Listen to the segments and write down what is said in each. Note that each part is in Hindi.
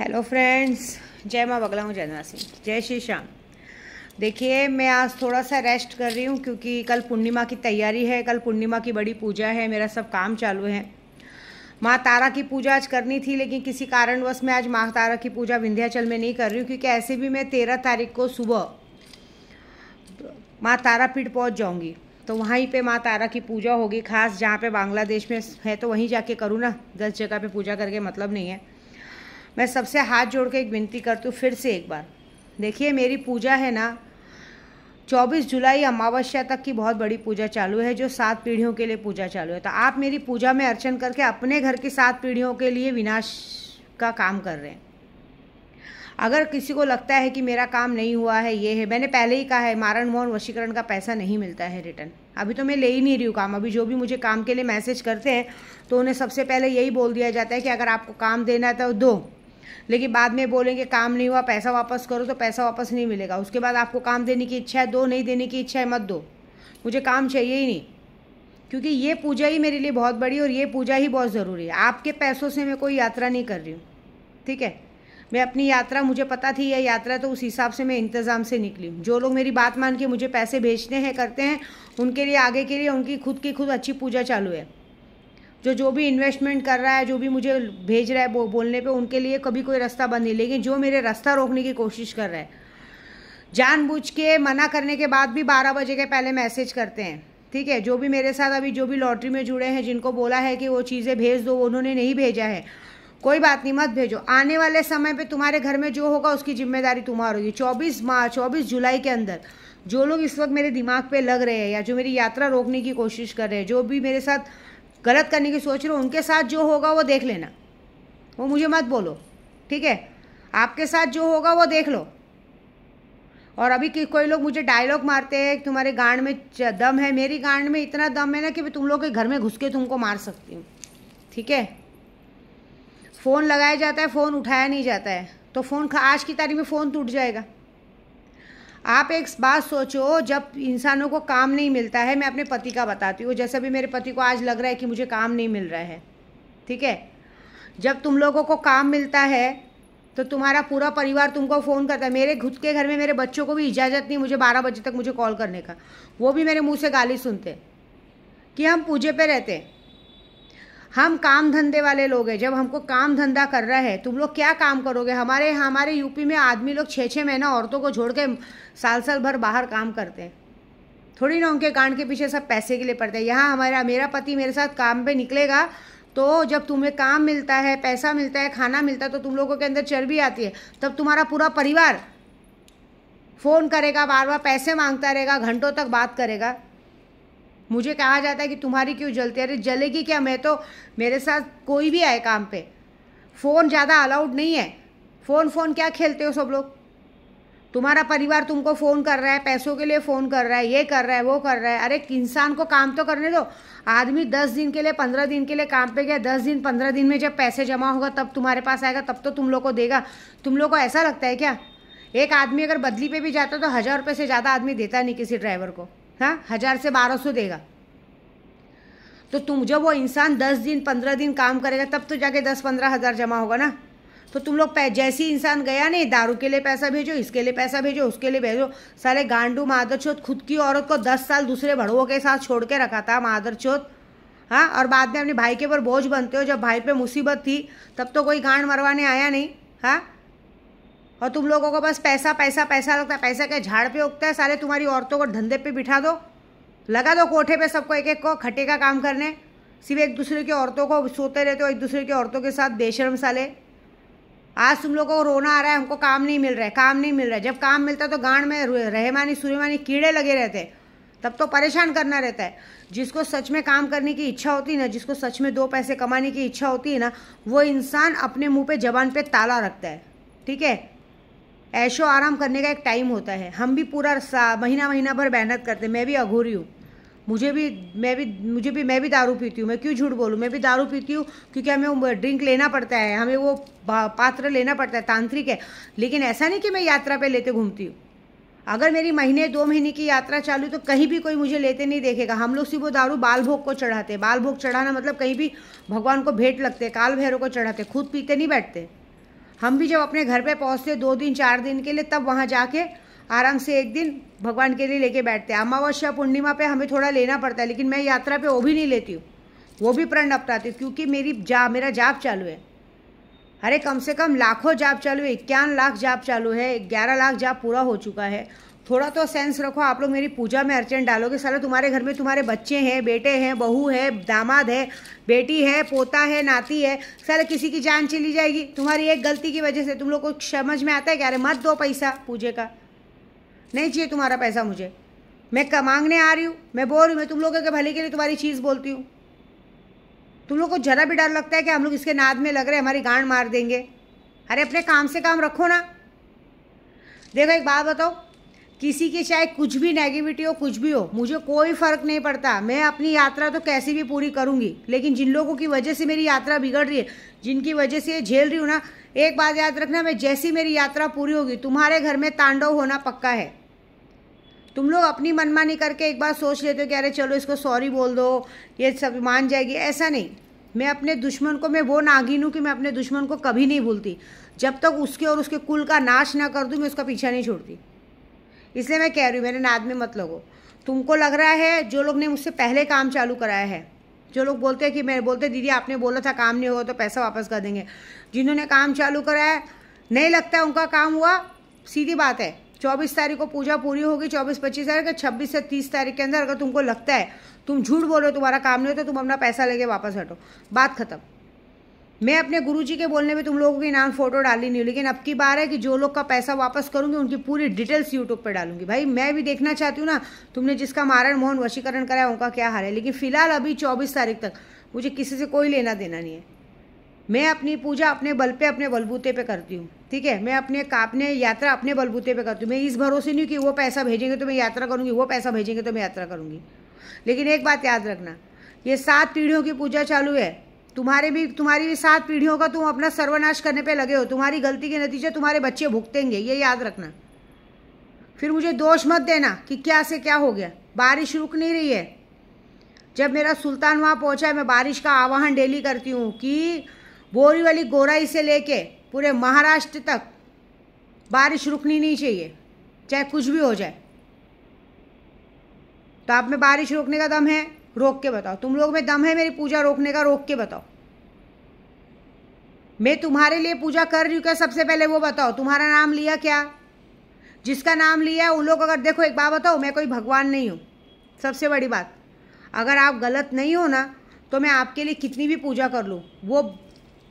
हेलो फ्रेंड्स, जय माँ बगला हूँ जयनासी, जय श्री श्याम। देखिए, मैं आज थोड़ा सा रेस्ट कर रही हूँ क्योंकि कल पूर्णिमा की तैयारी है। कल पूर्णिमा की बड़ी पूजा है, मेरा सब काम चालू है। माँ तारा की पूजा आज करनी थी, लेकिन किसी कारणवश मैं आज माँ तारा की पूजा विंध्याचल में नहीं कर रही हूँ, क्योंकि ऐसे भी मैं 13 तारीख को सुबह माँ तारापीठ पहुँच जाऊँगी। तो वहीं पे माँ तारा की पूजा होगी, खास जहाँ पे बांग्लादेश में है तो वहीं जाके करूँ ना। 10 जगह पे पूजा करके मतलब नहीं है। मैं सबसे हाथ जोड़ के एक विनती करती हूँ फिर से एक बार। देखिए, मेरी पूजा है ना 24 जुलाई अमावस्या तक की बहुत बड़ी पूजा चालू है, जो 7 पीढ़ियों के लिए पूजा चालू है। तो आप मेरी पूजा में अर्चन करके अपने घर की 7 पीढ़ियों के लिए विनाश का काम कर रहे हैं। अगर किसी को लगता है कि मेरा काम नहीं हुआ है, ये है, मैंने पहले ही कहा है, मारण मोहन वशीकरण का पैसा नहीं मिलता है रिटर्न। अभी तो मैं ले ही नहीं रही हूँ काम। अभी जो भी मुझे काम के लिए मैसेज करते हैं तो उन्हें सबसे पहले यही बोल दिया जाता है कि अगर आपको काम देना है तो दो, लेकिन बाद में बोलेंगे काम नहीं हुआ, पैसा वापस करो, तो पैसा वापस नहीं मिलेगा। उसके बाद आपको काम देने की इच्छा है दो, नहीं देने की इच्छा है मत दो। मुझे काम चाहिए ही नहीं, क्योंकि ये पूजा ही मेरे लिए बहुत बड़ी और ये पूजा ही बहुत ज़रूरी है। आपके पैसों से मैं कोई यात्रा नहीं कर रही हूँ, ठीक है। मैं अपनी यात्रा, मुझे पता थी यह यात्रा, तो उस हिसाब से मैं इंतज़ाम से निकली हूँ। जो लोग मेरी बात मान के मुझे पैसे भेजते हैं, करते हैं, उनके लिए आगे के लिए उनकी खुद की अच्छी पूजा चालू है। जो भी इन्वेस्टमेंट कर रहा है, जो भी मुझे भेज रहा है बोलने पे, उनके लिए कभी कोई रास्ता बंद नहीं। लेकिन जो मेरे रास्ता रोकने की कोशिश कर रहा है, जानबूझ के मना करने के बाद भी 12 बजे के पहले मैसेज करते हैं, ठीक है। जो भी मेरे साथ अभी जो भी लॉटरी में जुड़े हैं, जिनको बोला है कि वो चीज़ें भेज दो, उन्होंने नहीं भेजा है, कोई बात नहीं, मत भेजो। आने वाले समय पे तुम्हारे घर में जो होगा उसकी जिम्मेदारी तुम्हारी होगी। 24 जुलाई के अंदर जो लोग इस वक्त मेरे दिमाग पे लग रहे हैं या जो मेरी यात्रा रोकने की कोशिश कर रहे हैं, जो भी मेरे साथ गलत करने की सोच रहे हो, उनके साथ जो होगा वो देख लेना, वो मुझे मत बोलो, ठीक है। आपके साथ जो होगा वो देख लो। और अभी कोई लोग मुझे डायलॉग मारते हैं कि तुम्हारे गांड में दम है। मेरी गांड में इतना दम है ना कि मैं तुम लोग के घर में घुस के तुमको मार सकती हूँ, ठीक है। फ़ोन लगाया जाता है, फ़ोन उठाया नहीं जाता है, तो फ़ोन आज की तारीख में फ़ोन टूट जाएगा। आप एक बात सोचो, जब इंसानों को काम नहीं मिलता है, मैं अपने पति का बताती हूँ, जैसे भी मेरे पति को आज लग रहा है कि मुझे काम नहीं मिल रहा है, ठीक है। जब तुम लोगों को काम मिलता है तो तुम्हारा पूरा परिवार तुमको फ़ोन करता है। मेरे खुद के घर में मेरे बच्चों को भी इजाज़त नहीं मुझे 12 बजे तक मुझे कॉल करने का। वो भी मेरे मुँह से गाली सुनते कि हम पूजे पे रहते हैं, हम काम धंधे वाले लोग हैं। जब हमको काम धंधा कर रहा है, तुम लोग क्या काम करोगे। हमारे यूपी में आदमी लोग 6-6 महीना औरतों को छोड़ के साल भर बाहर काम करते हैं। थोड़ी ना उनके कान के पीछे सब पैसे के लिए पड़ते हैं। यहाँ मेरा पति मेरे साथ काम पे निकलेगा, तो जब तुम्हें काम मिलता है, पैसा मिलता है, खाना मिलता है, तो तुम लोगों के अंदर चर्बी आती है। तब तुम्हारा पूरा परिवार फ़ोन करेगा, बार बार पैसे मांगता रहेगा, घंटों तक बात करेगा। मुझे कहा जाता है कि तुम्हारी क्यों जलती है। अरे जलेगी क्या, मैं तो, मेरे साथ कोई भी आए काम पे, फ़ोन ज़्यादा अलाउड नहीं है। फ़ोन क्या खेलते हो सब लोग। तुम्हारा परिवार तुमको फ़ोन कर रहा है, पैसों के लिए फ़ोन कर रहा है, ये कर रहा है, वो कर रहा है। अरे इंसान को काम तो करने दो। आदमी 10 दिन के लिए, 15 दिन के लिए काम पे गया, 10 दिन 15 दिन में जब पैसे जमा होगा तब तुम्हारे पास आएगा, तब तो तुम लोग को देगा। तुम लोग को ऐसा लगता है क्या, एक आदमी अगर बदली पे भी जाता तो 1000 रुपये से ज़्यादा आदमी देता नहीं किसी ड्राइवर को। हाँ, 1000 से 1200 देगा। तो तुम, जब वो इंसान 10 दिन 15 दिन काम करेगा तब तो जाके 10-15 हज़ार जमा होगा ना। तो तुम लोग जैसी इंसान गया नहीं, दारू के लिए पैसा भेजो, इसके लिए पैसा भेजो, उसके लिए भेजो। साले गांडू मादरचोद, खुद की औरत को 10 साल दूसरे भड़ुओं के साथ छोड़ के रखा था मादरचोद। हाँ, और बाद में अपने भाई के ऊपर बोझ बनते हो। जब भाई पे मुसीबत थी तब तो कोई गांड मरवाने आया नहीं। हाँ, और तुम लोगों को बस पैसा पैसा पैसा लगता है। पैसा क्या झाड़ पे उगता है। साले तुम्हारी औरतों को धंधे पे बिठा दो, लगा दो कोठे पे सबको, एक एक को खट्टे का काम करने। सिर्फ एक दूसरे की औरतों को सोते रहते हो, एक दूसरे की औरतों के साथ, बेशर्म साले। आज तुम लोगों को रोना आ रहा है, हमको काम नहीं मिल रहा है, काम नहीं मिल रहा है। जब काम मिलता है तो गांड में रहमानी सूर्यमानी कीड़े लगे रहते हैं, तब तो परेशान करना रहता है। जिसको सच में काम करने की इच्छा होती है ना, जिसको सच में 2 पैसे कमाने की इच्छा होती है ना, वो इंसान अपने मुँह पे जबान पे ताला रखता है, ठीक है। ऐशो आराम करने का एक टाइम होता है। हम भी पूरा महीना भर मेहनत करते हैं। मैं भी अघोरी हूँ, मैं भी दारू पीती हूँ। मैं क्यों झूठ बोलूँ, मैं भी दारू पीती हूँ, क्योंकि हमें ड्रिंक लेना पड़ता है, हमें वो पात्र लेना पड़ता है, तांत्रिक है। लेकिन ऐसा नहीं कि मैं यात्रा पे लेते घूमती हूँ। अगर मेरी महीने 2 महीने की यात्रा चालू तो कहीं भी कोई मुझे लेते नहीं देखेगा। हम लोग सिर्फ वो दारू बाल भोग को चढ़ाते हैं। बाल भोग चढ़ाना मतलब कहीं भी भगवान को भेंट लगते हैं, काल भैरव को चढ़ाते, खुद पीते नहीं बैठते। हम भी जब अपने घर पे पहुँचते 2 दिन 4 दिन के लिए, तब वहाँ जाके आराम से एक दिन भगवान के लिए लेके बैठते हैं। अमावस्या पूर्णिमा पे हमें थोड़ा लेना पड़ता है, लेकिन मैं यात्रा पे वो भी नहीं लेती हूँ, वो भी प्रण अपनाती हूँ, क्योंकि मेरा जाप चालू है। अरे कम से कम लाखों जाप चालू है, 51 लाख जाप चालू है, 11 लाख जाप पूरा हो चुका है। थोड़ा तो सेंस रखो। आप लोग मेरी पूजा में अर्चन डालोगे, साला तुम्हारे घर में तुम्हारे बच्चे हैं, बेटे हैं, बहू है, दामाद है, बेटी है, पोता है, नाती है, साला किसी की जान चली जाएगी तुम्हारी एक गलती की वजह से। तुम लोग को समझ में आता है क्या? अरे मत दो पैसा पूजे का, नहीं चाहिए तुम्हारा पैसा मुझे। मैं मांगने आ रही हूँ, मैं बोल रही हूँ, मैं तुम लोगों के भले के लिए तुम्हारी चीज़ बोलती हूँ। तुम लोग को जरा भी डर लगता है कि हम लोग इसके नाद में लग रहे हैं, हमारी गांड मार देंगे? अरे अपने काम से काम रखो ना। देखो एक बात बताओ, किसी की चाहे कुछ भी नेगेटिविटी हो, कुछ भी हो, मुझे कोई फ़र्क नहीं पड़ता। मैं अपनी यात्रा तो कैसी भी पूरी करूँगी, लेकिन जिन लोगों की वजह से मेरी यात्रा बिगड़ रही है, जिनकी वजह से ये झेल रही हूँ ना, एक बात याद रखना, मैं जैसी मेरी यात्रा पूरी होगी तुम्हारे घर में तांडव होना पक्का है। तुम लोग अपनी मनमानी करके एक बार सोच लेते हो कि अरे चलो इसको सॉरी बोल दो, ये सब मान जाएगी, ऐसा नहीं। मैं अपने दुश्मन को, मैं वो नागिन हूँ कि मैं अपने दुश्मन को कभी नहीं भूलती। जब तक उसके और उसके कुल का नाश ना कर दूँ, मैं उसका पीछा नहीं छोड़ती। इसलिए मैं कह रही हूँ, मेरे नाद में मत लगो। तुमको लग रहा है, जो लोग ने मुझसे पहले काम चालू कराया है, जो लोग बोलते हैं कि मैं बोलते दीदी आपने बोला था काम नहीं होगा तो पैसा वापस कर देंगे, जिन्होंने काम चालू कराया नहीं लगता उनका काम हुआ। सीधी बात है, 24 तारीख को पूजा पूरी होगी, 24-25 तारीख, 26 से 30 तारीख के अंदर अगर तुमको लगता है तुम झूठ बोलो तुम्हारा काम नहीं होता, तुम अपना पैसा लेके वापस हटो, बात खत्म। मैं अपने गुरुजी के बोलने में तुम लोगों की नाम फोटो डाली नहीं हूँ, लेकिन अब की बार है कि जो लोग का पैसा वापस करूँगी उनकी पूरी डिटेल्स यूट्यूब पे डालूंगी। भाई मैं भी देखना चाहती हूँ ना, तुमने जिसका मारण मोहन वशीकरण कराया उनका क्या हाल है। लेकिन फिलहाल अभी 24 तारीख तक मुझे किसी से कोई लेना देना नहीं है। मैं अपनी पूजा अपने बल पे, अपने बलबूते पे करती हूँ, ठीक है। मैं अपने यात्रा अपने बलबूते पे करती हूँ। मैं इस भरोसे नहीं कि वो पैसा भेजेंगे तो मैं यात्रा करूँगी, वो पैसा भेजेंगे तो मैं यात्रा करूँगी। लेकिन एक बात याद रखना, ये 7 पीढ़ियों की पूजा चालू है। तुम्हारी भी 7 पीढ़ियों का तुम अपना सर्वनाश करने पे लगे हो। तुम्हारी गलती के नतीजे तुम्हारे बच्चे भुगतेंगे, ये याद रखना। फिर मुझे दोष मत देना कि क्या से क्या हो गया। बारिश रुक नहीं रही है। जब मेरा सुल्तान वहाँ पहुँचा है, मैं बारिश का आह्वान डेली करती हूँ कि बोरीवली गोराई से लेके पूरे महाराष्ट्र तक बारिश रुकनी नहीं चाहिए, चाहे कुछ भी हो जाए। तो आप में बारिश रोकने का दम है? रोक के बताओ। तुम लोग में दम है मेरी पूजा रोकने का? रोक के बताओ। मैं तुम्हारे लिए पूजा कर रही हूँ क्या? सबसे पहले वो बताओ। तुम्हारा नाम लिया क्या? जिसका नाम लिया है उन लोग, अगर देखो एक बात बताओ, मैं कोई भगवान नहीं हूँ। सबसे बड़ी बात, अगर आप गलत नहीं हो ना, तो मैं आपके लिए कितनी भी पूजा कर लूँ, वो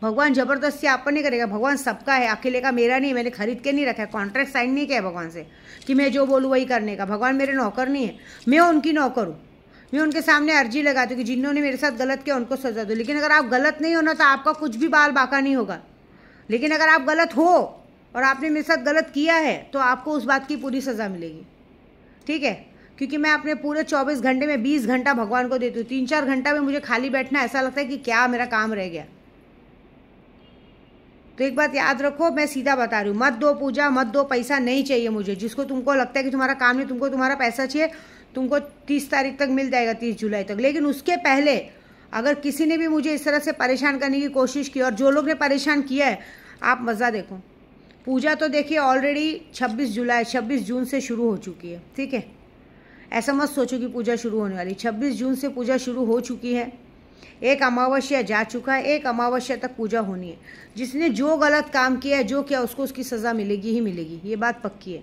भगवान ज़बरदस्ती आप पर नहीं करेगा। भगवान सबका है, अकेले का मेरा नहीं। मैंने खरीद के नहीं रखा है, कॉन्ट्रैक्ट साइन नहीं किया है भगवान से कि मैं जो बोलूँ वही करने का। भगवान मेरे नौकर नहीं है, मैं उनकी नौकर हूँ। मैं उनके सामने अर्जी लगाती हूँ कि जिन्होंने मेरे साथ गलत किया उनको सजा दो। लेकिन अगर आप गलत नहीं हो ना, तो आपका कुछ भी बाल बाका नहीं होगा। लेकिन अगर आप गलत हो और आपने मेरे साथ गलत किया है, तो आपको उस बात की पूरी सज़ा मिलेगी, ठीक है। क्योंकि मैं अपने पूरे 24 घंटे में 20 घंटा भगवान को देती हूँ। 3-4 घंटा में मुझे खाली बैठना ऐसा लगता है कि क्या मेरा काम रह गया। तो एक बात याद रखो, मैं सीधा बता रही हूँ, मत दो पूजा, मत दो पैसा, नहीं चाहिए मुझे। जिसको तुमको लगता है कि तुम्हारा काम नहीं, तुमको तुम्हारा पैसा चाहिए, तुमको 30 तारीख तक मिल जाएगा, 30 जुलाई तक। लेकिन उसके पहले अगर किसी ने भी मुझे इस तरह से परेशान करने की कोशिश की, और जो लोग ने परेशान किया है, आप मज़ा देखो। पूजा तो देखिए ऑलरेडी 26 जून से शुरू हो चुकी है, ठीक है। ऐसा मत सोचो कि पूजा शुरू होने वाली। 26 जून से पूजा शुरू हो चुकी है। एक अमावस्या जा चुका है, एक अमावस्या तक पूजा होनी है। जिसने जो गलत काम किया है, जो किया, उसको उसकी सज़ा मिलेगी ही मिलेगी, ये बात पक्की है।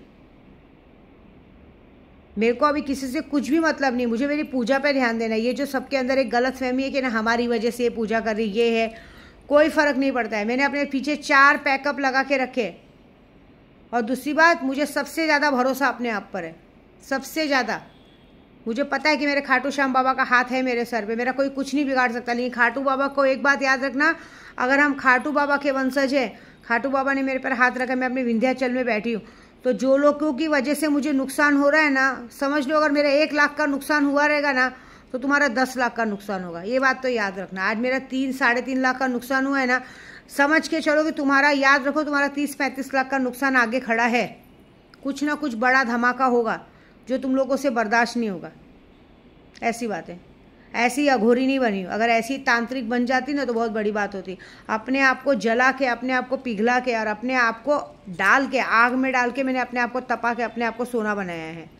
मेरे को अभी किसी से कुछ भी मतलब नहीं, मुझे मेरी पूजा पे ध्यान देना है। ये जो सबके अंदर एक गलत फहमी है कि ना हमारी वजह से ये पूजा कर रही, ये है, कोई फ़र्क नहीं पड़ता है। मैंने अपने पीछे 4 पैकअप लगा के रखे। और दूसरी बात, मुझे सबसे ज़्यादा भरोसा अपने आप पर है, सबसे ज़्यादा। मुझे पता है कि मेरे खाटू श्याम बाबा का हाथ है मेरे सर पे, मेरा कोई कुछ नहीं बिगाड़ सकता। लेकिन खाटू बाबा को एक बात याद रखना, अगर हम खाटू बाबा के वंशज हैं, खाटू बाबा ने मेरे पर हाथ रखा, मैं अपने विंध्याचल में बैठी हूँ, तो जो लोगों की वजह से मुझे नुकसान हो रहा है ना, समझ लो अगर मेरा 1 लाख का नुकसान हुआ रहेगा ना, तो तुम्हारा 10 लाख का नुकसान होगा। ये बात तो याद रखना। आज मेरा 3-3.5 लाख का नुकसान हुआ है ना, समझ के चलो कि तुम्हारा, याद रखो, तुम्हारा 30-35 लाख का नुकसान आगे खड़ा है। कुछ ना कुछ बड़ा धमाका होगा जो तुम लोगों से बर्दाश्त नहीं होगा। ऐसी बात है। ऐसी अघोरी नहीं बनी हूँ। अगर ऐसी तांत्रिक बन जाती ना तो बहुत बड़ी बात होती। अपने आप को जला के, अपने आप को पिघला के और अपने आप को डाल के, आग में डाल के मैंने अपने आप को तपा के अपने आप को सोना बनाया है।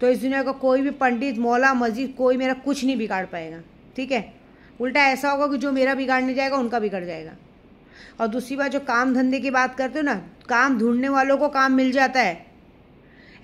तो इस दुनिया का कोई भी पंडित, मौला, मस्जिद, कोई मेरा कुछ नहीं बिगाड़ पाएगा। ठीक है, उल्टा ऐसा होगा कि जो मेरा बिगाड़ने जाएगा उनका बिगड़ जाएगा। और दूसरी बात, जो काम धंधे की बात करते हो ना, काम ढूंढने वालों को काम मिल जाता है।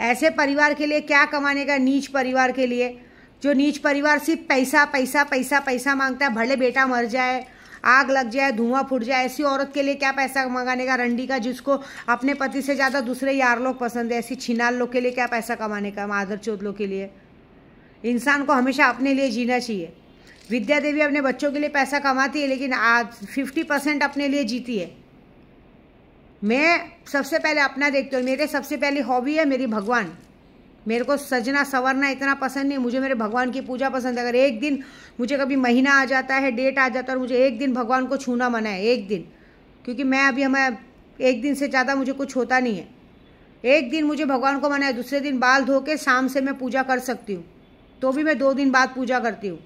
ऐसे परिवार के लिए क्या कमाने का, नीच परिवार के लिए, जो नीच परिवार सिर्फ पैसा पैसा पैसा पैसा मांगता है, भले बेटा मर जाए, आग लग जाए, धुआं फूट जाए, ऐसी औरत के लिए क्या पैसा मंगाने का, रंडी का, जिसको अपने पति से ज़्यादा दूसरे यार लोग पसंद है, ऐसी छिनाल लोग के लिए क्या पैसा कमाने का, मादर चोद लोग के लिए। इंसान को हमेशा अपने लिए जीना चाहिए। विद्या देवी अपने बच्चों के लिए पैसा कमाती है, लेकिन आज 50% अपने लिए जीती है। मैं सबसे पहले अपना देखती हूँ। मेरे सबसे पहली हॉबी है मेरी भगवान। मेरे को सजना संवरना इतना पसंद नहीं, मुझे मेरे भगवान की पूजा पसंद है। अगर एक दिन मुझे कभी महीना आ जाता है, डेट आ जाता है और मुझे एक दिन भगवान को छूना मना है, एक दिन, क्योंकि मैं अभी हमें एक दिन से ज़्यादा मुझे कुछ होता नहीं है। एक दिन मुझे भगवान को मना है, दूसरे दिन बाल धो के शाम से मैं पूजा कर सकती हूँ, तो भी मैं 2 दिन बाद पूजा करती हूँ,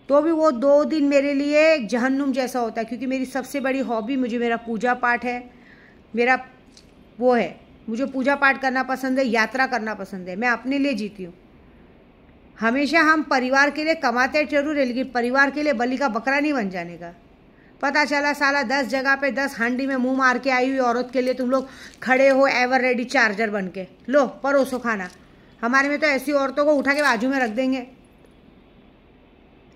तो भी वो 2 दिन मेरे लिए जहन्नुम जैसा होता है। क्योंकि मेरी सबसे बड़ी हॉबी मुझे मेरा पूजा पाठ है, मेरा वो है, मुझे पूजा पाठ करना पसंद है, यात्रा करना पसंद है। मैं अपने लिए जीती हूँ। हमेशा हम परिवार के लिए कमाते जरूर है, लेकिन परिवार के लिए बलि का बकरा नहीं बन जाने का। पता चला साला 10 जगह पे 10 हांडी में मुंह मार के आई हुई औरत के लिए तुम लोग खड़े हो एवर रेडी चार्जर बन के, लो परोसो खाना। हमारे में तो ऐसी औरतों को उठा के बाजू में रख देंगे।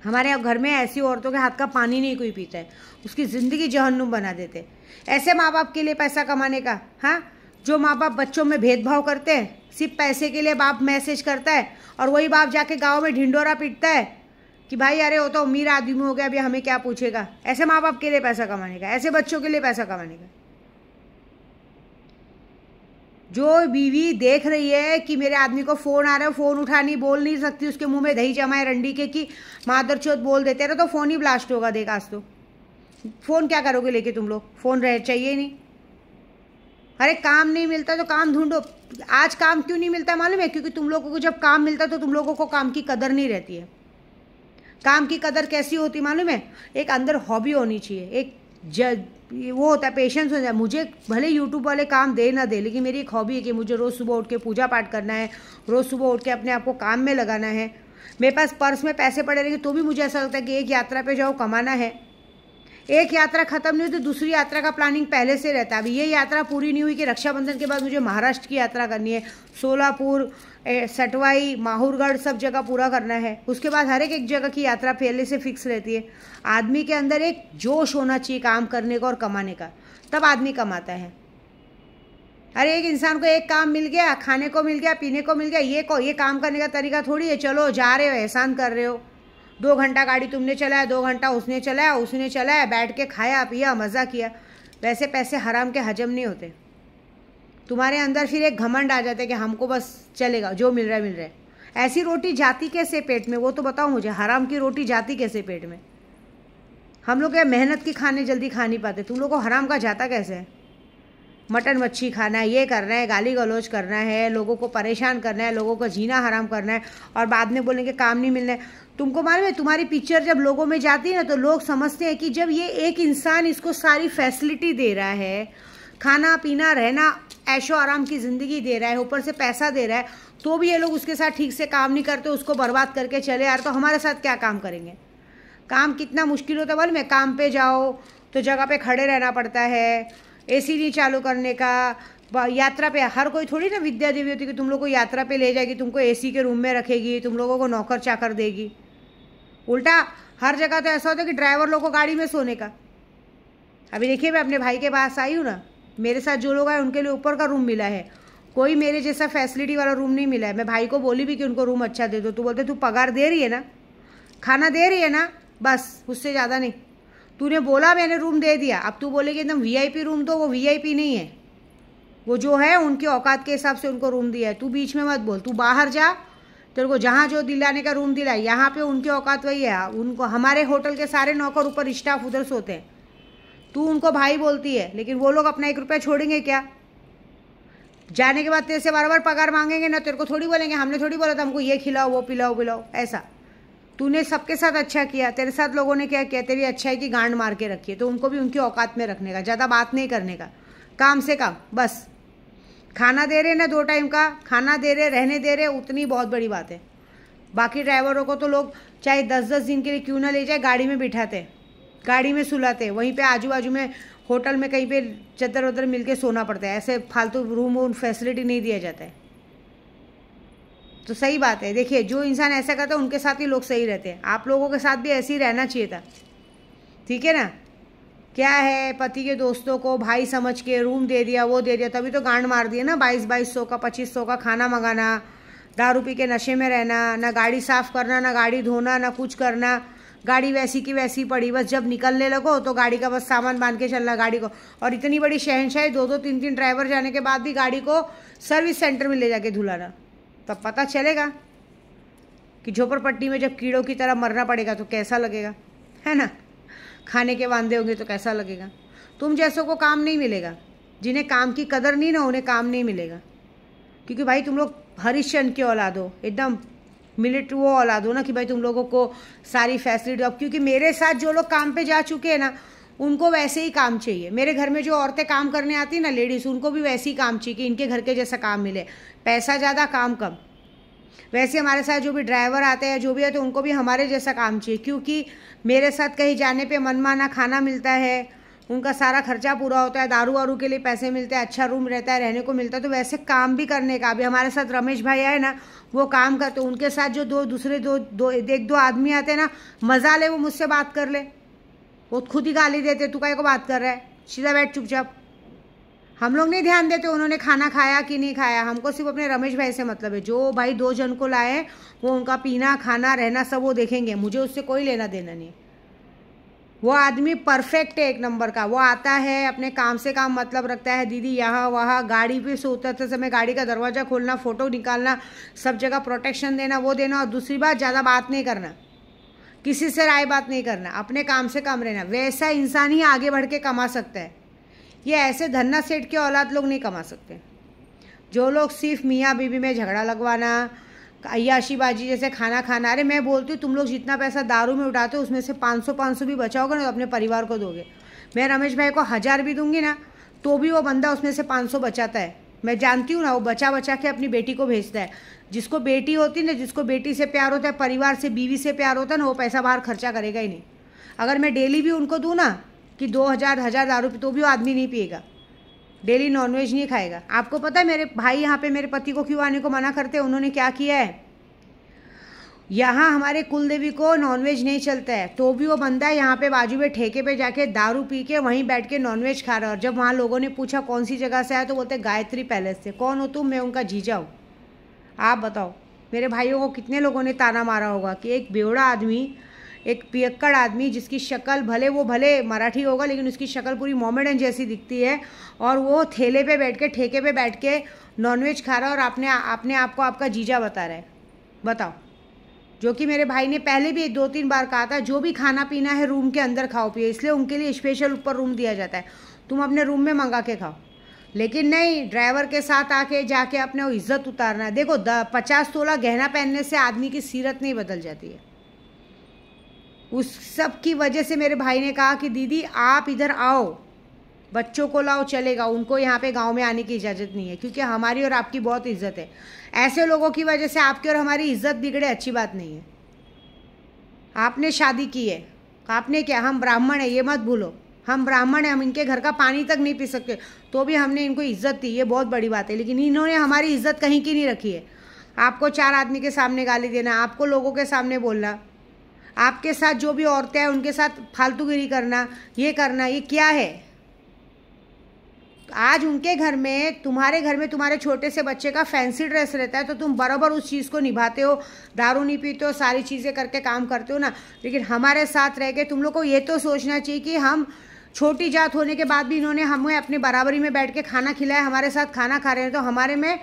हमारे अब घर में ऐसी औरतों के हाथ का पानी नहीं कोई पीता है, उसकी ज़िंदगी जहन्नुम बना देते। ऐसे माँ बाप के लिए पैसा कमाने का, हाँ, जो माँ बाप बच्चों में भेदभाव करते हैं, सिर्फ पैसे के लिए बाप मैसेज करता है और वही बाप जाके गांव में ढिंडोरा पीटता है कि भाई अरे वो तो अमीर आदमी हो गया, अभी हमें क्या पूछेगा। ऐसे माँ बाप के लिए पैसा कमाने का, ऐसे बच्चों के लिए पैसा कमाने का। जो बीवी देख रही है कि मेरे आदमी को फ़ोन आ रहा है, फ़ोन उठा नहीं, बोल नहीं सकती, उसके मुंह में दही जमा है रंडी के कि मादरचोद बोल देते हैं, तो फ़ोन ही ब्लास्ट होगा। देख आज तो फ़ोन क्या करोगे लेके तुम लोग, फ़ोन रह चाहिए नहीं। अरे काम नहीं मिलता तो काम ढूंढो। आज काम क्यों नहीं मिलता मालूम है? क्योंकि तुम लोगों को जब काम मिलता तो तुम लोगों को काम की कदर नहीं रहती है। काम की कदर कैसी होती मालूम है? एक अंदर हॉबी होनी चाहिए, एक वो होता है, पेशेंस हो जाए। मुझे भले यूट्यूब वाले काम दे ना दे, लेकिन मेरी एक हॉबी है कि मुझे रोज़ सुबह उठ के पूजा पाठ करना है, रोज़ सुबह उठ के अपने आप को काम में लगाना है। मेरे पास पर्स में पैसे पड़े रहेंगे तो भी मुझे ऐसा लगता है कि एक यात्रा पे जाओ, कमाना है। एक यात्रा खत्म नहीं हुई तो दूसरी यात्रा का प्लानिंग पहले से रहता है। अभी ये यात्रा पूरी नहीं हुई कि रक्षाबंधन के बाद मुझे महाराष्ट्र की यात्रा करनी है, सोलापुर, सटवाई, माहूरगढ़ सब जगह पूरा करना है। उसके बाद हर एक जगह की यात्रा पहले से फिक्स रहती है। आदमी के अंदर एक जोश होना चाहिए काम करने का और कमाने का, तब आदमी कमाता है। अरे एक इंसान को एक काम मिल गया, खाने को मिल गया, पीने को मिल गया, ये काम करने का तरीका थोड़ी है। चलो जा रहे हो, एहसान कर रहे हो, 2 घंटा गाड़ी तुमने चलाया, 2 घंटा उसने चलाया, बैठ के खाया पिया, मज़ा किया। वैसे पैसे हराम के हजम नहीं होते। तुम्हारे अंदर फिर एक घमंड आ जाता है कि हमको बस चलेगा, जो मिल रहा है मिल रहा है। ऐसी रोटी जाती कैसे पेट में, वो तो बताओ मुझे। हराम की रोटी जाती कैसे पेट में? हम लोग क्या मेहनत की खाने जल्दी खा नहीं पाते, तुम लोग को हराम का जाता कैसे है? मटन मच्छी खाना है, ये करना है, गाली गलौज करना है, लोगों को परेशान करना है, लोगों को जीना हराम करना है, और बाद में बोलेंगे काम नहीं मिलना है। तुमको मालूम है, तुम्हारी पिक्चर जब लोगों में जाती है ना तो लोग समझते हैं कि जब ये एक इंसान इसको सारी फैसिलिटी दे रहा है, खाना पीना रहना ऐशो आराम की ज़िंदगी दे रहा है, ऊपर से पैसा दे रहा है, तो भी ये लोग उसके साथ ठीक से काम नहीं करते, उसको बर्बाद करके चले यार, तो हमारे साथ क्या काम करेंगे? काम कितना मुश्किल होता है मालूम है? काम पे जाओ तो जगह पे खड़े रहना पड़ता है, एसी नहीं चालू करने का। यात्रा पे हर कोई थोड़ी ना विद्या देवी होती कि तुम लोग को यात्रा पे ले जाएगी, तुमको एसी के रूम में रखेगी, तुम लोगों को नौकर चाकर देगी। उल्टा हर जगह तो ऐसा होता है कि ड्राइवर लोग को गाड़ी में सोने का। अभी देखिए, मैं अपने भाई के पास आई हूँ ना, मेरे साथ जो लोग आए उनके लिए ऊपर का रूम मिला है, कोई मेरे जैसा फैसिलिटी वाला रूम नहीं मिला है। मैं भाई को बोली भी कि उनको रूम अच्छा दे दो, तो बोलते तू पगार दे रही है ना, खाना दे रही है ना, बस उससे ज़्यादा नहीं। तूने बोला मैंने रूम दे दिया, अब तू बोलेगी एकदम वीआईपी रूम, तो वो वीआईपी नहीं है, वो जो है उनकी औकात के हिसाब से उनको रूम दिया है। तू बीच में मत बोल, तू बाहर जा, तेरे को जहाँ जो दिलाने का रूम दिलाए, यहाँ पे उनकी औकात वही है। उनको हमारे होटल के सारे नौकर ऊपर स्टाफ उधर सोते हैं, तू उनको भाई बोलती है, लेकिन वो लोग अपना 1 रुपया छोड़ेंगे क्या? जाने के बाद तेरे से बार बार पगार मांगेंगे ना, तेरे को थोड़ी बोलेंगे हमने थोड़ी बोला था हमको ये खिलाओ वो पिलाओ। ऐसा तूने सबके साथ अच्छा किया, तेरे साथ लोगों ने क्या किया, तेरी अच्छाई की गांड मार के रखी है, तो उनको भी उनकी औकात में रखने का, ज़्यादा बात नहीं करने का, काम से काम। बस खाना दे रहे ना 2 टाइम का खाना दे रहे, रहने दे रहे, उतनी बहुत बड़ी बात है। बाकी ड्राइवरों को तो लोग चाहे 10-10 दिन के लिए क्यों ना ले जाए, गाड़ी में बिठाते, गाड़ी में सुलाते, वहीं पे आजू बाजू में होटल में कहीं पे चद्दर वद्दर मिल के सोना पड़ता है, ऐसे फालतू रूम फैसिलिटी नहीं दिया जाता है। तो सही बात है। देखिए, जो इंसान ऐसा करता है उनके साथ ही लोग सही रहते हैं। आप लोगों के साथ भी ऐसे ही रहना चाहिए था, ठीक है ना। क्या है, पति के दोस्तों को भाई समझ के रूम दे दिया, वो दे दिया, तभी तो गांड मार दिया ना। 2200 का 2500 का खाना मंगाना, दारू पी के नशे में रहना, ना गाड़ी साफ करना, ना गाड़ी धोना, ना कुछ करना, गाड़ी वैसी की वैसी पड़ी, बस जब निकलने लगो तो गाड़ी का बस सामान बांध के चलना गाड़ी को। और इतनी बड़ी शहनशाही, 2-2 3-3 ड्राइवर जाने के बाद भी गाड़ी को सर्विस सेंटर में ले जाके धुलाना, तब पता चलेगा कि झोपड़पट्टी में जब कीड़ों की तरह मरना पड़ेगा तो कैसा लगेगा, है ना। खाने के वांदे होंगे तो कैसा लगेगा। तुम जैसों को काम नहीं मिलेगा, जिन्हें काम की कदर नहीं ना, उन्हें काम नहीं मिलेगा। क्योंकि भाई तुम लोग हरिश्चंद्र के औलाद हो, एकदम मिलिट्री वो औलाद हो ना, कि भाई तुम लोगों को सारी फैसिलिटी। अब क्योंकि मेरे साथ जो लोग काम पे जा चुके हैं ना, उनको वैसे ही काम चाहिए। मेरे घर में जो औरतें काम करने आती ना, लेडीज़, उनको भी वैसे ही काम चाहिए कि इनके घर के जैसा काम मिले, पैसा ज़्यादा काम कम। वैसे हमारे साथ जो भी ड्राइवर आते हैं, जो भी है, तो उनको भी हमारे जैसा काम चाहिए। क्योंकि मेरे साथ कहीं जाने पे मनमाना खाना मिलता है, उनका सारा खर्चा पूरा होता है, दारू वारू के लिए पैसे मिलते हैं, अच्छा रूम रहता है, रहने को मिलता है, तो वैसे काम भी करने का। अभी हमारे साथ रमेश भाई आए ना, वो काम करते, उनके साथ जो एक दो आदमी आते हैं ना, मजा ले, वो मुझसे बात कर ले, वो खुद ही गाली देते, तू काहे को बात कर रहा है, सीधा बैठ चुपचाप। हम लोग नहीं ध्यान देते उन्होंने खाना खाया कि नहीं खाया, हमको सिर्फ अपने रमेश भाई से मतलब है। जो भाई 2 जन को लाए, वो उनका पीना खाना रहना सब वो देखेंगे, मुझे उससे कोई लेना देना नहीं। वो आदमी परफेक्ट है, 1 नंबर का। वो आता है, अपने काम से काम मतलब रखता है, दीदी यहाँ वहाँ, गाड़ी पे से उतरते समय गाड़ी का दरवाज़ा खोलना, फ़ोटो निकालना, सब जगह प्रोटेक्शन देना, वो देना। और दूसरी बात, ज़्यादा बात नहीं करना, किसी से राय बात नहीं करना, अपने काम से काम रहना। वैसा इंसान ही आगे बढ़ के कमा सकता है। ये ऐसे धन्ना सेठ के औलाद लोग नहीं कमा सकते। जो लोग सिर्फ मियाँ बीवी में झगड़ा लगवाना, अय्याशीबाजी जैसे खाना खाना। अरे मैं बोलती हूँ, तुम लोग जितना पैसा दारू में उठाते हो, उसमें से 500 भी बचाओगे ना, तो अपने परिवार को दोगे। मैं रमेश भाई को 1000 भी दूंगी ना, तो भी वो बंदा उसमें से 500 बचाता है। मैं जानती हूँ ना, वो बचा बचा के अपनी बेटी को भेजता है। जिसको बेटी होती है ना, जिसको बेटी से प्यार होता है, परिवार से, बीवी से प्यार होता है ना, वो पैसा बाहर खर्चा करेगा ही नहीं। अगर मैं डेली भी उनको दूँ ना कि 2000 दारू पी, तो भी वो आदमी नहीं पिएगा, डेली नॉनवेज नहीं खाएगा। आपको पता है मेरे भाई यहाँ पे मेरे पति को क्यों आने को मना करते हैं? उन्होंने क्या किया है, यहाँ हमारे कुलदेवी को नॉनवेज नहीं चलता है, तो भी वो बंदा यहाँ पे बाजू में ठेके पे जाके दारू पी के वहीं बैठ के नॉनवेज खा रहा है। और जब वहाँ लोगों ने पूछा कौन सी जगह से आया, तो बोलते गायत्री पैलेस से। कौन हो तुम? मैं उनका जीजा हूँ। आप बताओ, मेरे भाइयों को कितने लोगों ने ताना मारा होगा कि एक बेवड़ा आदमी, एक पियक्कड़ आदमी, जिसकी शक्ल भले मराठी होगा, लेकिन उसकी शक्ल पूरी मोमेडन जैसी दिखती है, और वो ठेले पे बैठ के, ठेके पे बैठ के नॉनवेज खा रहा है, और अपने आप को आपका जीजा बता रहा है। बताओ। जो कि मेरे भाई ने पहले भी 2-3 बार कहा था, जो भी खाना पीना है रूम के अंदर खाओ पिए, इसलिए उनके लिए स्पेशल ऊपर रूम दिया जाता है, तुम अपने रूम में मंगा के खाओ। लेकिन नहीं, ड्राइवर के साथ आके जाके अपने इज्जत उतारना है। देखो, 50 तोला गहना पहनने से आदमी की सीरत नहीं बदल जाती है। उस सब की वजह से मेरे भाई ने कहा कि दीदी आप इधर आओ, बच्चों को लाओ, चलेगा, उनको यहाँ पे गांव में आने की इजाज़त नहीं है, क्योंकि हमारी और आपकी बहुत इज्जत है। ऐसे लोगों की वजह से आपकी और हमारी इज्जत बिगड़े, अच्छी बात नहीं है। आपने शादी की है, आपने क्या, हम ब्राह्मण हैं, ये मत भूलो, हम ब्राह्मण हैं, हम इनके घर का पानी तक नहीं पी सकते, तो भी हमने इनको इज्जत दी, ये बहुत बड़ी बात है। लेकिन इन्होंने हमारी इज्जत कहीं की नहीं रखी है। आपको 4 आदमी के सामने गाली देना, आपको लोगों के सामने बोलना, आपके साथ जो भी औरतें हैं उनके साथ फालतूगिरी करना, ये क्या है? आज उनके घर में, तुम्हारे घर में तुम्हारे छोटे से बच्चे का फैंसी ड्रेस रहता है, तो तुम बराबर उस चीज़ को निभाते हो, दारू नहीं पीते हो, सारी चीज़ें करके काम करते हो ना। लेकिन हमारे साथ रह के तुम लोग को ये तो सोचना चाहिए कि हम छोटी जात होने के बाद भी इन्होंने हमें अपने बराबरी में बैठ के खाना खिलाया, हमारे साथ खाना खा रहे हैं, तो हमारे में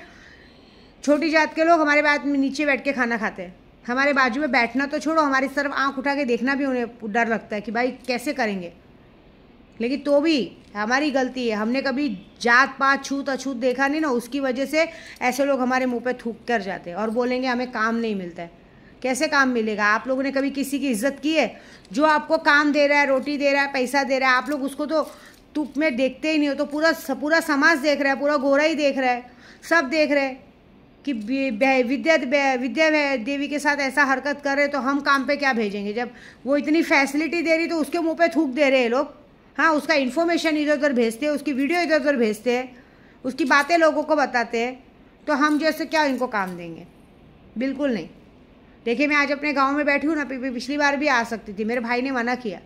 छोटी जात के लोग हमारे बाद में नीचे बैठ के खाना खाते हैं। हमारे बाजू में बैठना तो छोड़ो, हमारी तरफ आंख उठा के देखना भी उन्हें डर लगता है कि भाई कैसे करेंगे। लेकिन तो भी हमारी गलती है, हमने कभी जात पात छूत अछूत देखा नहीं ना, उसकी वजह से ऐसे लोग हमारे मुंह पे थूक कर जाते हैं और बोलेंगे हमें काम नहीं मिलता है। कैसे काम मिलेगा? आप लोगों ने कभी किसी की इज्जत की है? जो आपको काम दे रहा है, रोटी दे रहा है, पैसा दे रहा है, आप लोग उसको तो तुक में देखते ही नहीं हो। तो पूरा समाज देख रहा है, पूरा गोरा ही देख रहा है, सब देख रहे हैं कि विद्या देवी के साथ ऐसा हरकत कर रहे, तो हम काम पे क्या भेजेंगे? जब वो इतनी फैसिलिटी दे रही तो उसके मुंह पे थूक दे रहे हैं लोग। हाँ, उसका इन्फॉर्मेशन इधर उधर भेजते हैं, उसकी वीडियो इधर उधर भेजते हैं, उसकी बातें लोगों को बताते हैं, तो हम जैसे क्या इनको काम देंगे? बिल्कुल नहीं। देखिए, मैं आज अपने गांव में बैठी हूँ ना, पिछली बार भी आ सकती थी, मेरे भाई ने मना किया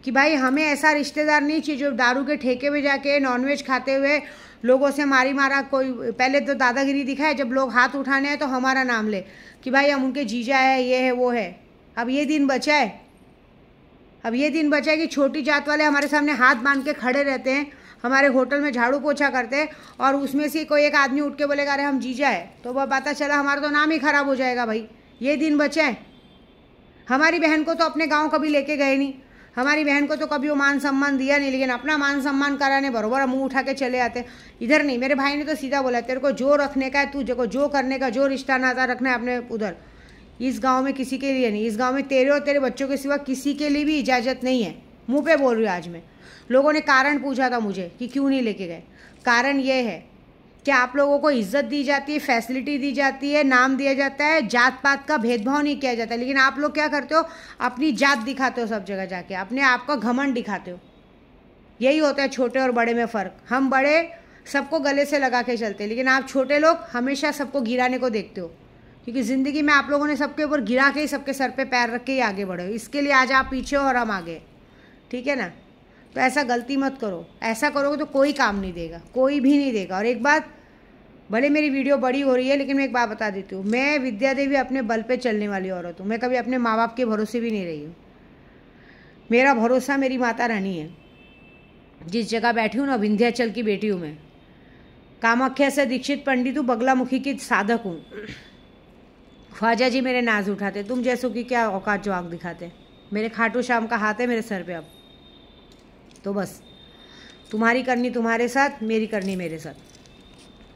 कि भाई हमें ऐसा रिश्तेदार नहीं चाहिए जो दारू के ठेके में जाके नॉनवेज खाते हुए लोगों से मारी मारा। कोई पहले तो दादागिरी दिखाए, जब लोग हाथ उठाने हैं तो हमारा नाम ले कि भाई हम उनके जीजा है, ये है, वो है। अब ये दिन बचा है, अब ये दिन बचा है कि छोटी जात वाले हमारे सामने हाथ बांध के खड़े रहते हैं, हमारे होटल में झाड़ू पोछा करते हैं, और उसमें से कोई एक आदमी उठ के बोलेगा अरे हम जीजा है, तो वह पता चला हमारा तो नाम ही खराब हो जाएगा। भाई ये दिन बचे हैं। हमारी बहन को तो अपने गाँव कभी लेके गए नहीं, हमारी बहन को तो कभी वो मान सम्मान दिया नहीं, लेकिन अपना मान सम्मान कराने बरोबर मुंह उठा के चले आते। इधर नहीं, मेरे भाई ने तो सीधा बोला तेरे को जो रखने का है, तू देखो जो करने का, जो रिश्ता नाता रखना है अपने उधर, इस गांव में किसी के लिए नहीं। इस गांव में तेरे और तेरे बच्चों के सिवा किसी के लिए भी इजाज़त नहीं है। मुंह पे बोल रही हूँ आज मैं। लोगों ने कारण पूछा था मुझे कि क्यों नहीं लेके गए। कारण ये है कि आप लोगों को इज्जत दी जाती है, फैसिलिटी दी जाती है, नाम दिया जाता है, जात पात का भेदभाव नहीं किया जाता, लेकिन आप लोग क्या करते हो? अपनी जात दिखाते हो सब जगह जाके, अपने आप का घमंड दिखाते हो। यही होता है छोटे और बड़े में फ़र्क। हम बड़े सबको गले से लगा के चलते हैं, लेकिन आप छोटे लोग हमेशा सबको गिराने को देखते हो, क्योंकि ज़िंदगी में आप लोगों ने सबके ऊपर गिरा के ही सबके सर पे पैर रख के ही आगे बढ़े हो। इसके लिए आज आप पीछे हो और हम आगे, ठीक है ना? तो ऐसा गलती मत करो। ऐसा करोगे तो कोई काम नहीं देगा, कोई भी नहीं देगा। और एक बात, भले मेरी वीडियो बड़ी हो रही है, लेकिन मैं एक बात बता देती हूँ, मैं विद्या देवी अपने बल पे चलने वाली औरत हूँ। मैं कभी अपने माँ बाप के भरोसे भी नहीं रही हूँ। मेरा भरोसा मेरी माता रानी है। जिस जगह बैठी हूँ ना, विंध्याचल की बेटी हूँ मैं, कामाख्या से दीक्षित पंडित हूँ, बगलामुखी की साधक हूँ। ख्वाजा जी मेरे नाज उठाते, तुम जैसों की क्या औकात जो आँख दिखाते। मेरे खाटू श्याम का हाथ है मेरे सर पे। अब तो बस तुम्हारी करनी तुम्हारे साथ, मेरी करनी मेरे साथ।